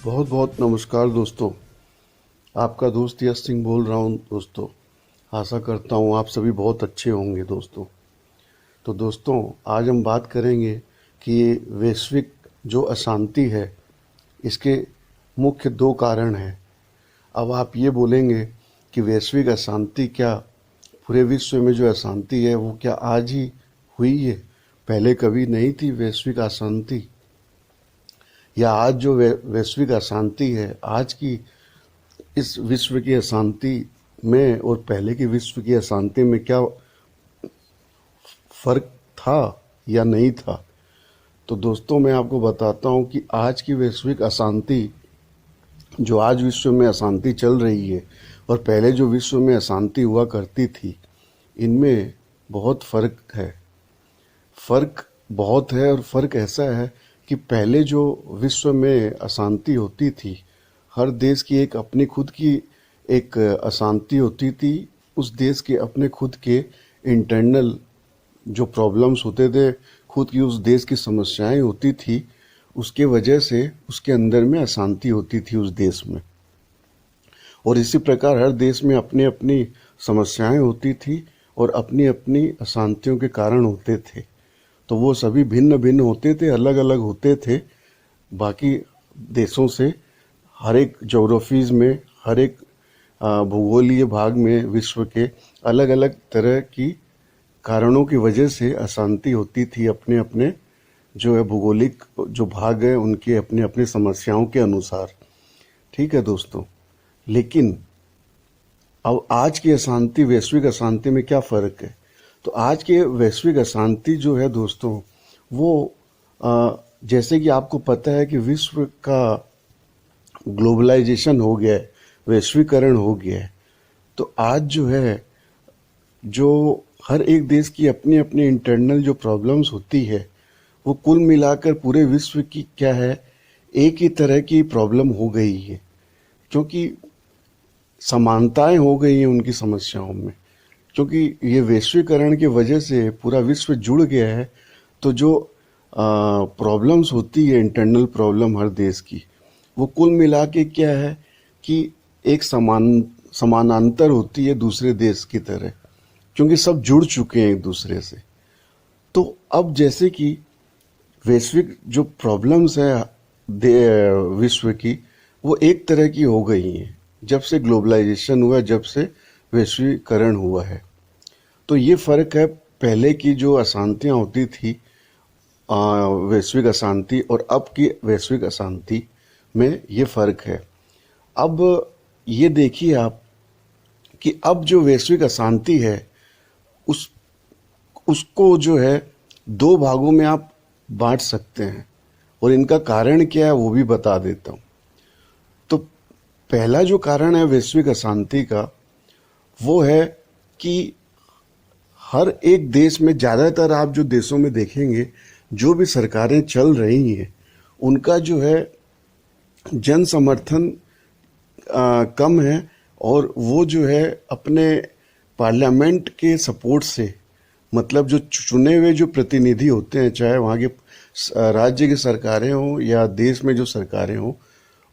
बहुत बहुत नमस्कार दोस्तों। आपका दोस्त यश सिंह बोल रहा हूँ दोस्तों। आशा करता हूँ आप सभी बहुत अच्छे होंगे दोस्तों। तो दोस्तों, आज हम बात करेंगे कि ये वैश्विक जो अशांति है, इसके मुख्य दो कारण हैं। अब आप ये बोलेंगे कि वैश्विक अशांति क्या पूरे विश्व में जो अशांति है वो क्या आज ही हुई है? पहले कभी नहीं थी वैश्विक अशांति? या आज जो वैश्विक अशांति है, आज की इस विश्व की अशांति में और पहले की विश्व की अशांति में क्या फर्क था या नहीं था? तो दोस्तों, मैं आपको बताता हूं कि आज की वैश्विक अशांति, जो आज विश्व में अशांति चल रही है और पहले जो विश्व में अशांति हुआ करती थी, इनमें बहुत फर्क है। फर्क बहुत है और फर्क ऐसा है कि पहले जो विश्व में अशांति होती थी, हर देश की एक अपनी खुद की एक अशांति होती थी। उस देश के अपने खुद के इंटरनल जो प्रॉब्लम्स होते थे, खुद की उस देश की समस्याएं होती थी, उसके वजह से उसके अंदर में अशांति होती थी उस देश में। और इसी प्रकार हर देश में अपनी अपनी समस्याएं होती थी और अपनी अपनी अशांतियों के कारण होते थे। तो वो सभी भिन्न भिन्न होते थे, अलग अलग होते थे बाकी देशों से। हर एक ज्योग्राफीज में, हर एक भूगोलीय भाग में विश्व के अलग अलग तरह की कारणों की वजह से अशांति होती थी। अपने अपने जो है भूगोलिक जो भाग है, उनके अपने अपने समस्याओं के अनुसार। ठीक है दोस्तों, लेकिन अब आज की अशांति, वैश्विक अशांति में क्या फर्क है? तो आज के वैश्विक अशांति जो है दोस्तों, वो जैसे कि आपको पता है कि विश्व का ग्लोबलाइजेशन हो गया है, वैश्वीकरण हो गया है। तो आज जो है, जो हर एक देश की अपनी अपनी इंटरनल जो प्रॉब्लम्स होती है, वो कुल मिलाकर पूरे विश्व की क्या है, एक ही तरह की प्रॉब्लम हो गई है। क्योंकि समानताएं हो गई हैं उनकी समस्याओं में, क्योंकि ये वैश्वीकरण की वजह से पूरा विश्व जुड़ गया है। तो जो प्रॉब्लम्स होती है, इंटरनल प्रॉब्लम हर देश की, वो कुल मिला के क्या है कि एक समानांतर होती है दूसरे देश की तरह, क्योंकि सब जुड़ चुके हैं एक दूसरे से। तो अब जैसे कि वैश्विक जो प्रॉब्लम्स है विश्व की, वो एक तरह की हो गई हैं जब से ग्लोबलाइजेशन हुआ, जब से वैश्वीकरण हुआ है। तो ये फर्क है पहले की जो अशांतियां होती थी, वैश्विक अशांति, और अब की वैश्विक अशांति में ये फर्क है। अब ये देखिए आप कि अब जो वैश्विक अशांति है, उसको जो है दो भागों में आप बांट सकते हैं, और इनका कारण क्या है वो भी बता देता हूं। तो पहला जो कारण है वैश्विक अशांति का, वो है कि हर एक देश में, ज़्यादातर आप जो देशों में देखेंगे, जो भी सरकारें चल रही हैं, उनका जो है जन समर्थन कम है, और वो जो है अपने पार्लियामेंट के सपोर्ट से, मतलब जो चुने हुए जो प्रतिनिधि होते हैं, चाहे वहाँ के राज्य की सरकारें हों या देश में जो सरकारें हों,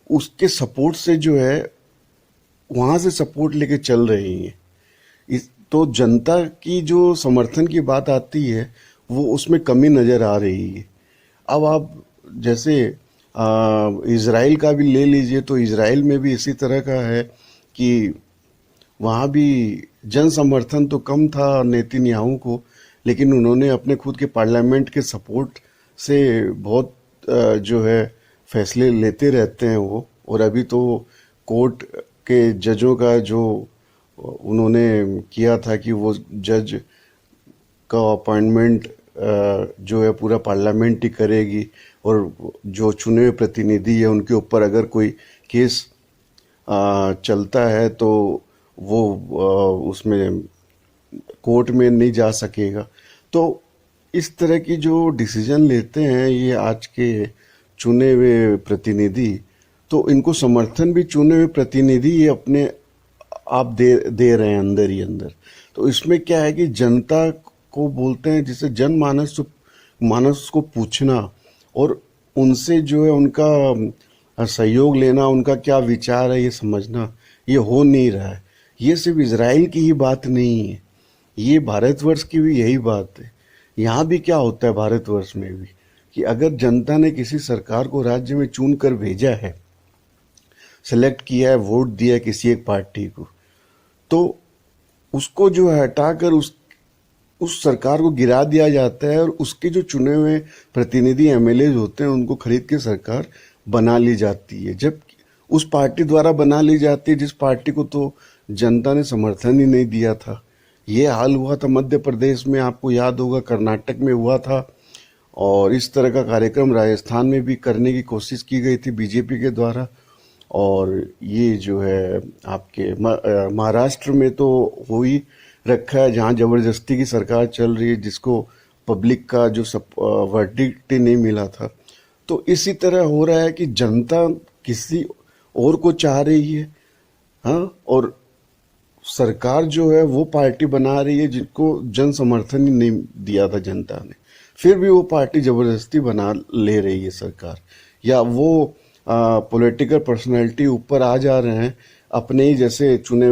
उसके सपोर्ट से जो है वहाँ से सपोर्ट लेके चल रही हैं। तो जनता की जो समर्थन की बात आती है, वो उसमें कमी नज़र आ रही है। अब आप जैसे इज़राइल का भी ले लीजिए, तो इज़राइल में भी इसी तरह का है कि वहाँ भी जन समर्थन तो कम था नेतन्याहू को, लेकिन उन्होंने अपने खुद के पार्लियामेंट के सपोर्ट से बहुत जो है फैसले लेते रहते हैं वो। और अभी तो कोर्ट के जजों का जो उन्होंने किया था कि वो जज का अपॉइंटमेंट जो है पूरा पार्लियामेंट ही करेगी, और जो चुने हुए प्रतिनिधि है उनके ऊपर अगर कोई केस चलता है तो वो उसमें कोर्ट में नहीं जा सकेगा। तो इस तरह की जो डिसीजन लेते हैं ये आज के चुने हुए प्रतिनिधि, तो इनको समर्थन भी चुने हुए प्रतिनिधि ये अपने आप दे रहे हैं अंदर ही अंदर। तो इसमें क्या है कि जनता को बोलते हैं, जिसे जनमानस मानस को पूछना और उनसे जो है उनका सहयोग लेना, उनका क्या विचार है ये समझना, ये हो नहीं रहा है। ये सिर्फ इजराइल की ही बात नहीं है, ये भारतवर्ष की भी यही बात है। यहाँ भी क्या होता है भारतवर्ष में भी, कि अगर जनता ने किसी सरकार को राज्य में चुन कर भेजा है, सेलेक्ट किया है, वोट दिया है किसी एक पार्टी को, तो उसको जो है हटाकर उस सरकार को गिरा दिया जाता है और उसके जो चुने हुए प्रतिनिधि एमएलए होते हैं उनको खरीद के सरकार बना ली जाती है, जब उस पार्टी द्वारा बना ली जाती है जिस पार्टी को तो जनता ने समर्थन ही नहीं दिया था। ये हाल हुआ था मध्य प्रदेश में, आपको याद होगा, कर्नाटक में हुआ था, और इस तरह का कार्यक्रम राजस्थान में भी करने की कोशिश की गई थी बीजेपी के द्वारा। और ये जो है आपके महाराष्ट्र में तो हो ही रखा है, जहाँ जबरदस्ती की सरकार चल रही है, जिसको पब्लिक का जो वर्डिक्ट नहीं मिला था। तो इसी तरह हो रहा है कि जनता किसी और को चाह रही है, हाँ, और सरकार जो है वो पार्टी बना रही है जिनको जन समर्थन ही नहीं दिया था जनता ने, फिर भी वो पार्टी जबरदस्ती बना ले रही है सरकार, या वो पॉलिटिकल पर्सनैलिटी ऊपर आ जा रहे हैं अपने ही जैसे चुने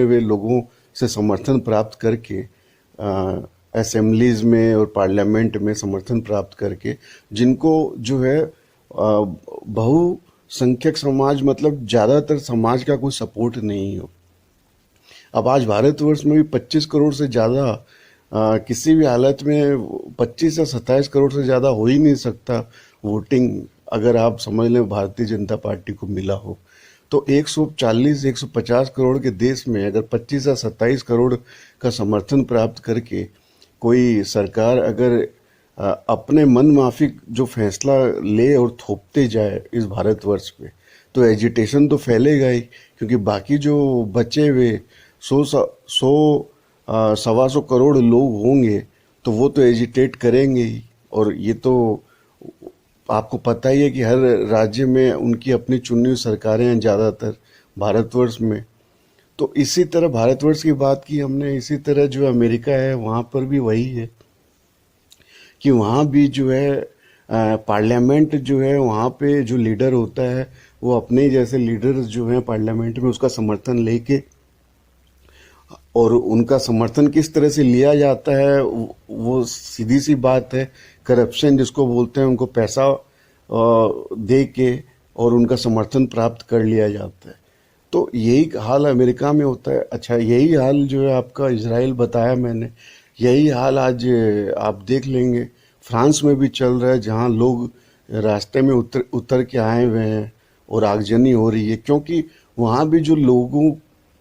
हुए लोगों से समर्थन प्राप्त करके, असेंबलीज में और पार्लियामेंट में समर्थन प्राप्त करके, जिनको जो है बहुसंख्यक समाज मतलब ज़्यादातर समाज का कोई सपोर्ट नहीं हो। अब आज भारतवर्ष में भी 25 करोड़ से ज़्यादा किसी भी हालत में 25 या 27 करोड़ से ज़्यादा हो ही नहीं सकता वोटिंग, अगर आप समझ लें भारतीय जनता पार्टी को मिला हो। तो 140-150 करोड़ के देश में अगर 25 या 27 करोड़ का समर्थन प्राप्त करके कोई सरकार अगर अपने मन माफिक जो फैसला ले और थोपते जाए इस भारतवर्ष पे, तो एजिटेशन तो फैलेगा ही, क्योंकि बाकी जो बचे हुए 100-125 करोड़ लोग होंगे तो वो तो एजिटेट करेंगे ही। और ये तो आपको पता ही है कि हर राज्य में उनकी अपनी चुनी हुई सरकारें हैं ज़्यादातर भारतवर्ष में। तो इसी तरह भारतवर्ष की बात की हमने, इसी तरह जो अमेरिका है वहाँ पर भी वही है कि वहाँ भी जो है पार्लियामेंट जो है वहाँ पे जो लीडर होता है वो अपने ही जैसे लीडर्स जो हैं पार्लियामेंट में उसका समर्थन लेके, और उनका समर्थन किस तरह से लिया जाता है वो सीधी सी बात है, करप्शन जिसको बोलते हैं, उनको पैसा दे के और उनका समर्थन प्राप्त कर लिया जाता है। तो यही हाल अमेरिका में होता है। अच्छा, यही हाल जो है आपका इजराइल बताया मैंने, यही हाल आज आप देख लेंगे फ्रांस में भी चल रहा है, जहाँ लोग रास्ते में उतर के आए हुए हैं और आगजनी हो रही है, क्योंकि वहाँ भी जो लोगों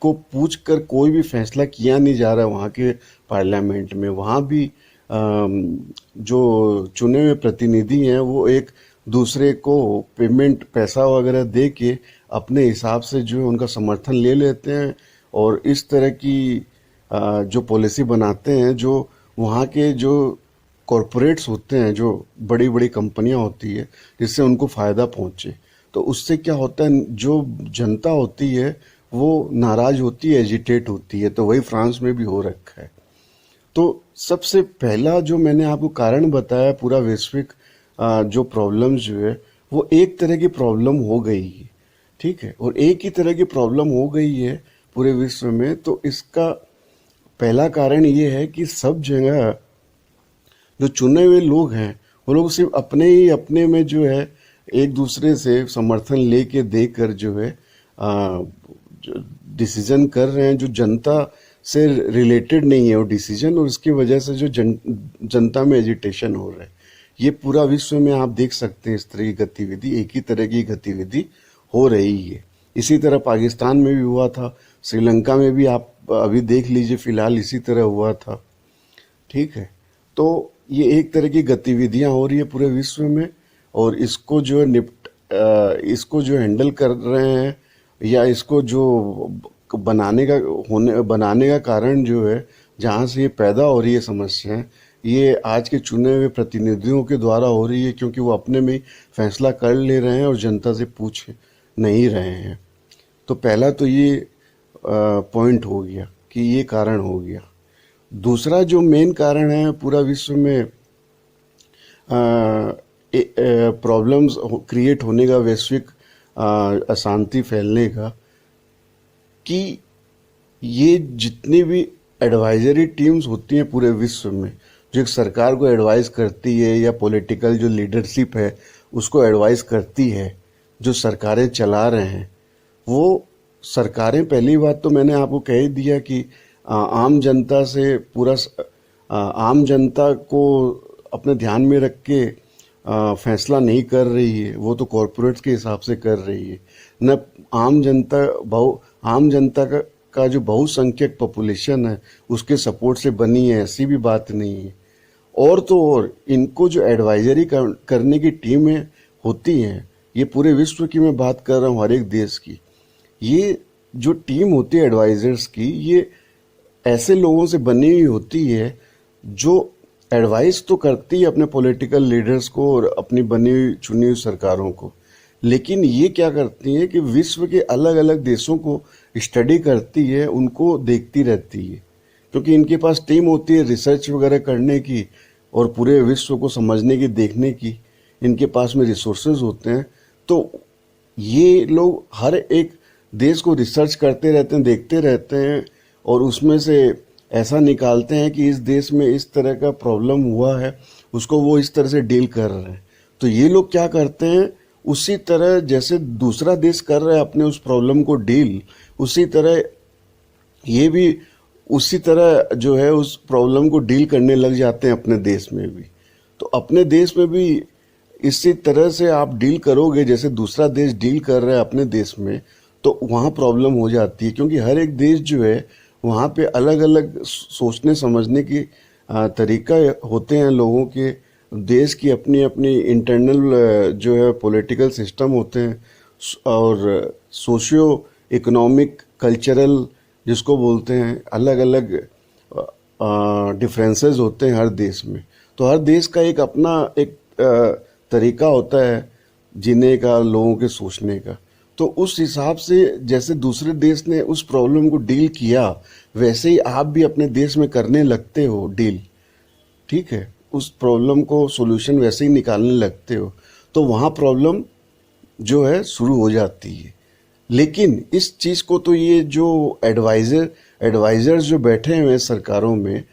को पूछ कर कोई भी फैसला किया नहीं जा रहा वहाँ के पार्लियामेंट में। वहाँ भी जो चुने हुए प्रतिनिधि हैं वो एक दूसरे को पेमेंट पैसा वगैरह दे के अपने हिसाब से जो है उनका समर्थन ले लेते हैं, और इस तरह की जो पॉलिसी बनाते हैं, जो वहाँ के जो कॉरपोरेट्स होते हैं, जो बड़ी बड़ी कंपनियां होती है, जिससे उनको फ़ायदा पहुँचे। तो उससे क्या होता है, जो जनता होती है वो नाराज होती है, एजिटेट होती है। तो वही फ्रांस में भी हो रखा है। तो सबसे पहला जो मैंने आपको कारण बताया, पूरा वैश्विक जो प्रॉब्लम जो है वो एक तरह की प्रॉब्लम हो गई है, ठीक है, और एक ही तरह की प्रॉब्लम हो गई है पूरे विश्व में। तो इसका पहला कारण ये है कि सब जगह जो चुने हुए लोग हैं वो लोग सिर्फ अपने में जो है एक दूसरे से समर्थन लेके देकर जो है डिसीजन कर रहे हैं, जो जनता से रिलेटेड नहीं है वो डिसीजन, और इसकी वजह से जो जनता में एजिटेशन हो रहा है। ये पूरा विश्व में आप देख सकते हैं इस तरह की गतिविधि, एक ही तरह की गतिविधि हो रही है। इसी तरह पाकिस्तान में भी हुआ था, श्रीलंका में भी आप अभी देख लीजिए, फिलहाल इसी तरह हुआ था, ठीक है। तो ये एक तरह की गतिविधियां हो रही है पूरे विश्व में, और इसको जो है इसको जो हैंडल कर रहे हैं, या इसको जो बनाने का कारण जो है, जहाँ से ये पैदा हो रही है समस्या, ये आज के चुने हुए प्रतिनिधियों के द्वारा हो रही है, क्योंकि वो अपने में फैसला कर ले रहे हैं और जनता से पूछ नहीं रहे हैं। तो पहला तो ये पॉइंट हो गया कि ये कारण हो गया। दूसरा जो मेन कारण है पूरा विश्व में प्रॉब्लम्स क्रिएट होने का, वैश्विक अशांति फैलने का, कि ये जितनी भी एडवाइजरी टीम्स होती हैं पूरे विश्व में, जो एक सरकार को एडवाइस करती है या पॉलिटिकल जो लीडरशिप है उसको एडवाइस करती है, जो सरकारें चला रहे हैं, वो सरकारें, पहली बात तो मैंने आपको कह ही दिया कि आम जनता से आम जनता को अपने ध्यान में रख के फैसला नहीं कर रही है, वो तो कॉरपोरेट्स के हिसाब से कर रही है। न आम जनता का जो बहुसंख्यक पॉपुलेशन है उसके सपोर्ट से बनी है, ऐसी भी बात नहीं है। और तो और इनको जो एडवाइजरी करने की टीमें होती हैं, ये पूरे विश्व की मैं बात कर रहा हूँ, हर एक देश की, ये जो टीम होती है एडवाइजर्स की, ये ऐसे लोगों से बनी हुई होती है जो एडवाइस तो करती है अपने पॉलिटिकल लीडर्स को और अपनी बनी हुई चुनी हुई सरकारों को, लेकिन ये क्या करती है कि विश्व के अलग अलग देशों को स्टडी करती है, उनको देखती रहती है, क्योंकि इनके पास टीम होती है रिसर्च वगैरह करने की और पूरे विश्व को समझने की, देखने की, इनके पास में रिसोर्सेज होते हैं। तो ये लोग हर एक देश को रिसर्च करते रहते हैं, देखते रहते हैं और उसमें से ऐसा निकालते हैं कि इस देश में इस तरह का प्रॉब्लम हुआ है, उसको वो इस तरह से डील कर रहे हैं। तो ये लोग क्या करते हैं, उसी तरह जैसे दूसरा देश कर रहा है अपने उस प्रॉब्लम को डील, उसी तरह ये भी उसी तरह जो है उस प्रॉब्लम को डील करने लग जाते हैं अपने देश में भी। तो अपने देश में भी इसी तरह से आप डील करोगे जैसे दूसरा देश डील कर रहा है अपने देश में, तो वहाँ प्रॉब्लम हो जाती है, क्योंकि हर एक देश जो है वहाँ पे अलग अलग सोचने समझने की तरीका होते हैं लोगों के। देश की अपनी अपनी इंटरनल जो है पॉलिटिकल सिस्टम होते हैं और सोशियो इकोनॉमिक कल्चरल जिसको बोलते हैं, अलग अलग डिफरेंसेस होते हैं हर देश में। तो हर देश का एक अपना एक तरीका होता है जीने का, लोगों के सोचने का। तो उस हिसाब से जैसे दूसरे देश ने उस प्रॉब्लम को डील किया, वैसे ही आप भी अपने देश में करने लगते हो डील, ठीक है, उस प्रॉब्लम को सॉल्यूशन वैसे ही निकालने लगते हो, तो वहाँ प्रॉब्लम जो है शुरू हो जाती है। लेकिन इस चीज़ को तो ये जो एडवाइजर्स जो बैठे हुए हैं सरकारों में,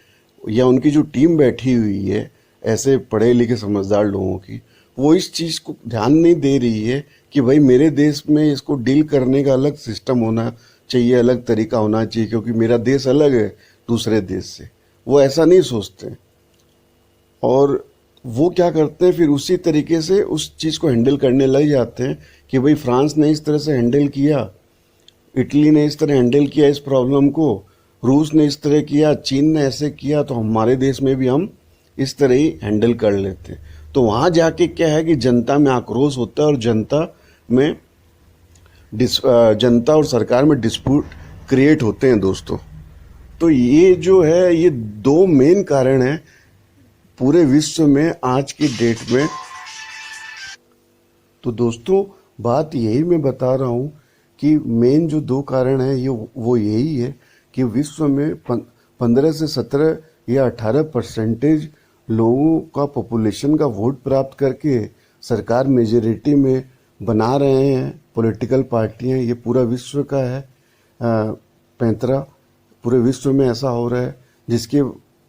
या उनकी जो टीम बैठी हुई है ऐसे पढ़े लिखे समझदार लोगों की, वो इस चीज़ को ध्यान नहीं दे रही है कि भाई मेरे देश में इसको डील करने का अलग सिस्टम होना चाहिए, अलग तरीका होना चाहिए, क्योंकि मेरा देश अलग है दूसरे देश से। वो ऐसा नहीं सोचते और वो क्या करते हैं, फिर उसी तरीके से उस चीज़ को हैंडल करने लग जाते हैं कि भाई फ्रांस ने इस तरह से हैंडल किया, इटली ने इस तरह हैंडल किया इस प्रॉब्लम को, रूस ने इस तरह किया, चीन ने ऐसे किया, तो हमारे देश में भी हम इस तरह ही हैंडल कर लेते हैं। तो वहाँ जाके क्या है कि जनता में आक्रोश होता है और जनता और सरकार में डिस्प्यूट क्रिएट होते हैं दोस्तों। तो ये जो है, ये दो मेन कारण हैं पूरे विश्व में आज की डेट में। तो दोस्तों बात यही मैं बता रहा हूँ कि मेन जो दो कारण हैं ये वो यही है कि विश्व में 15 से 17 या 18% लोगों का पॉपुलेशन का वोट प्राप्त करके सरकार मेजॉरिटी में बना रहे हैं पॉलिटिकल पार्टियां। ये पूरा विश्व का है पैंतरा, पूरे विश्व में ऐसा हो रहा है, जिसकी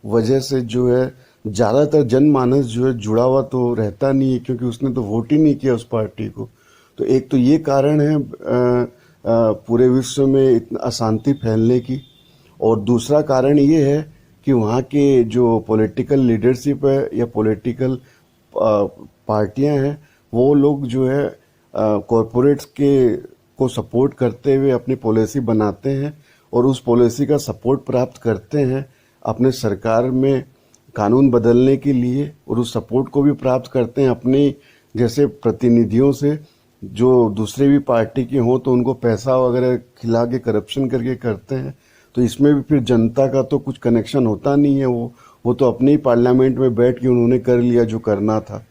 वजह से जो है ज़्यादातर जनमानस जो है जुड़ा हुआ तो रहता नहीं है, क्योंकि उसने तो वोट ही नहीं किया उस पार्टी को। तो एक तो ये कारण है पूरे विश्व में इतना अशांति फैलने की, और दूसरा कारण ये है कि वहाँ के जो पॉलिटिकल लीडरशिप है या पॉलिटिकल पार्टियां हैं, वो लोग जो है कॉरपोरेट्स को सपोर्ट करते हुए अपनी पॉलिसी बनाते हैं और उस पॉलिसी का सपोर्ट प्राप्त करते हैं अपने सरकार में कानून बदलने के लिए, और उस सपोर्ट को भी प्राप्त करते हैं अपने जैसे प्रतिनिधियों से जो दूसरे भी पार्टी के हों, तो उनको पैसा वगैरह खिला के करप्शन करके करते हैं। तो इसमें भी फिर जनता का तो कुछ कनेक्शन होता नहीं है, वो तो अपने ही पार्लियामेंट में बैठ के उन्होंने कर लिया जो करना था।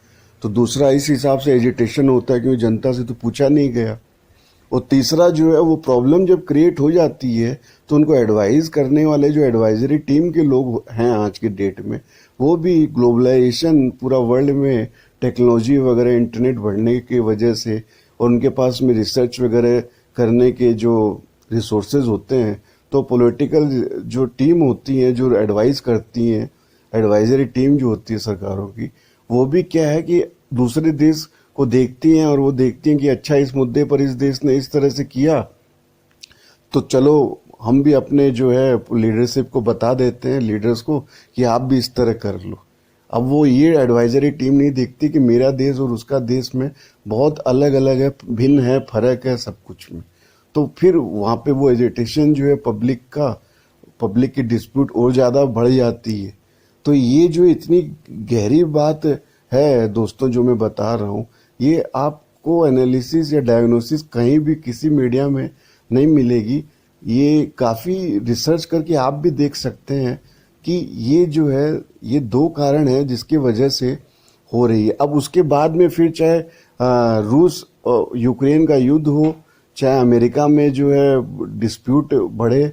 तो दूसरा इस हिसाब से एजिटेशन होता है क्योंकि जनता से तो पूछा नहीं गया। और तीसरा जो है वो प्रॉब्लम जब क्रिएट हो जाती है तो उनको एडवाइस करने वाले जो एडवाइजरी टीम के लोग हैं आज के डेट में, वो भी ग्लोबलाइजेशन पूरा वर्ल्ड में टेक्नोलॉजी वगैरह इंटरनेट बढ़ने की वजह से और उनके पास में रिसर्च वगैरह करने के जो रिसोर्सेज होते हैं, तो पॉलिटिकल जो टीम होती है जो एडवाइस करती हैं, एडवाइजरी टीम जो होती है सरकारों की, वो भी क्या है कि दूसरे देश को देखती हैं और वो देखती हैं कि अच्छा इस मुद्दे पर इस देश ने इस तरह से किया, तो चलो हम भी अपने जो है लीडरशिप को बता देते हैं, लीडर्स को, कि आप भी इस तरह कर लो। अब वो ये एडवाइजरी टीम नहीं देखती कि मेरा देश और उसका देश में बहुत अलग अलग है, भिन्न है, फर्क है सब कुछ में। तो फिर वहाँ पे वो एजिटेशन जो है पब्लिक की डिस्प्यूट और ज़्यादा बढ़ जाती है। तो ये जो इतनी गहरी बात है दोस्तों जो मैं बता रहा हूँ, ये आपको एनालिसिस या डायग्नोसिस कहीं भी किसी मीडिया में नहीं मिलेगी। ये काफ़ी रिसर्च करके आप भी देख सकते हैं कि ये जो है ये दो कारण है जिसकी वजह से हो रही है। अब उसके बाद में फिर चाहे रूस और यूक्रेन का युद्ध हो, चाहे अमेरिका में जो है डिस्प्यूट बढ़े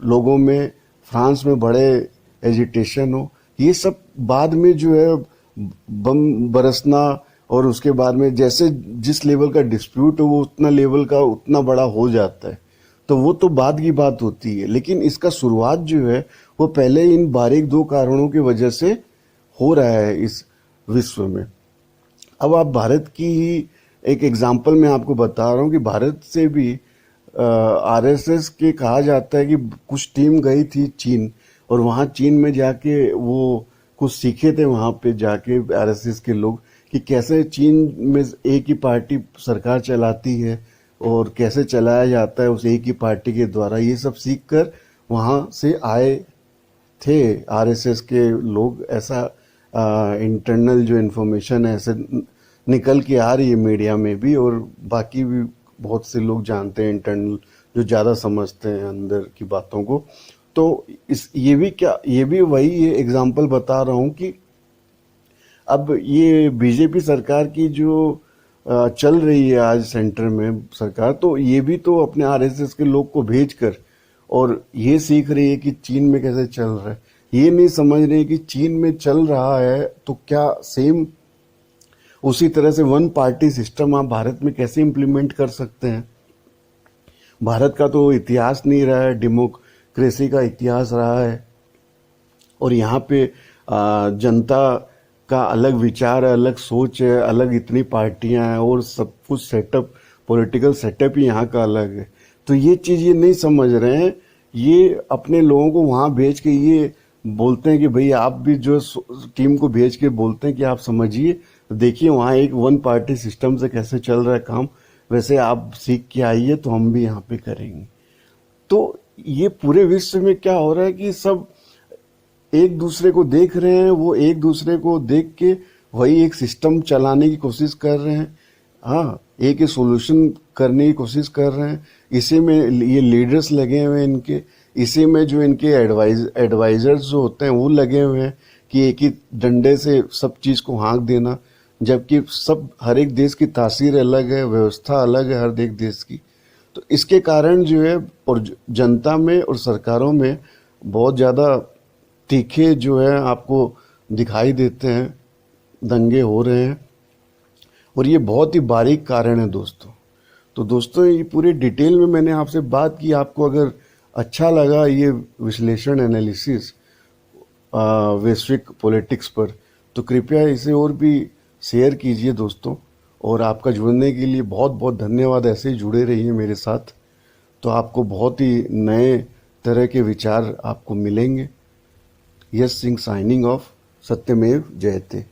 लोगों में, फ्रांस में बड़े एजिटेशन हो, ये सब बाद में जो है बम बरसना और उसके बाद में जैसे जिस लेवल का डिस्प्यूट हो वो उतना लेवल का उतना बड़ा हो जाता है, तो वो तो बाद की बात होती है। लेकिन इसका शुरुआत जो है वो पहले इन बारीक दो कारणों की वजह से हो रहा है इस विश्व में। अब आप भारत की ही एक एग्जाम्पल मैं आपको बता रहा हूँ कि भारत से भी आरएसएस के कहा जाता है कि कुछ टीम गई थी चीन, और वहाँ चीन में जाके वो कुछ सीखे थे वहाँ पे जाके आरएसएस के लोग कि कैसे चीन में एक ही पार्टी सरकार चलाती है और कैसे चलाया जाता है उस एक ही पार्टी के द्वारा। ये सब सीख कर वहाँ से आए थे आरएसएस के लोग। ऐसा इंटरनल जो इन्फॉर्मेशन है ऐसे निकल के आ रही है मीडिया में भी, और बाकी भी बहुत से लोग जानते हैं इंटरनल जो ज़्यादा समझते हैं अंदर की बातों को। तो ये भी वही एग्जाम्पल बता रहा हूँ कि अब ये बीजेपी सरकार की जो चल रही है आज सेंटर में सरकार, तो ये भी तो अपने आरएसएस के लोग को भेजकर और ये सीख रही है कि चीन में कैसे चल रहा है। ये नहीं समझ रही कि चीन में चल रहा है तो क्या सेम उसी तरह से वन पार्टी सिस्टम आप भारत में कैसे इम्प्लीमेंट कर सकते हैं। भारत का तो इतिहास नहीं रहा है, डेमोक्रेसी का इतिहास रहा है, और यहाँ पे जनता का अलग विचार है, अलग सोच है, अलग इतनी पार्टियां हैं और सब कुछ सेटअप, पॉलिटिकल सेटअप ही यहाँ का अलग है। तो ये चीज़ ये नहीं समझ रहे हैं, ये अपने लोगों को वहाँ भेज के ये बोलते हैं कि भाई आप भी जो टीम को भेज के बोलते हैं कि आप समझिए, देखिए वहाँ एक वन पार्टी सिस्टम से कैसे चल रहा है काम, वैसे आप सीख के आइए तो हम भी यहाँ पे करेंगे। तो ये पूरे विश्व में क्या हो रहा है कि सब एक दूसरे को देख रहे हैं, वो एक दूसरे को देख के वही एक सिस्टम चलाने की कोशिश कर रहे हैं। हाँ, एक ही सोल्यूशन करने की कोशिश कर रहे हैं। इसी में ये लीडर्स लगे हुए हैं इनके, इसी में जो इनके एडवाइजर्स जो होते हैं वो लगे हुए हैं कि एक ही डंडे से सब चीज़ को हाँक देना, जबकि सब हर एक देश की तासीर अलग है, व्यवस्था अलग है हर एक देश की। तो इसके कारण जो है और जनता में और सरकारों में बहुत ज़्यादा तीखे जो है आपको दिखाई देते हैं, दंगे हो रहे हैं, और ये बहुत ही बारीक कारण है दोस्तों। तो दोस्तों ये पूरी डिटेल में मैंने आपसे बात की। आपको अगर अच्छा लगा ये विश्लेषण एनालिसिस वैश्विक पॉलिटिक्स पर, तो कृपया इसे और भी शेयर कीजिए दोस्तों। और आपका जुड़ने के लिए बहुत बहुत धन्यवाद। ऐसे ही जुड़े रहिए मेरे साथ, तो आपको बहुत ही नए तरह के विचार आपको मिलेंगे। यश सिंह साइनिंग ऑफ। सत्यमेव जयते।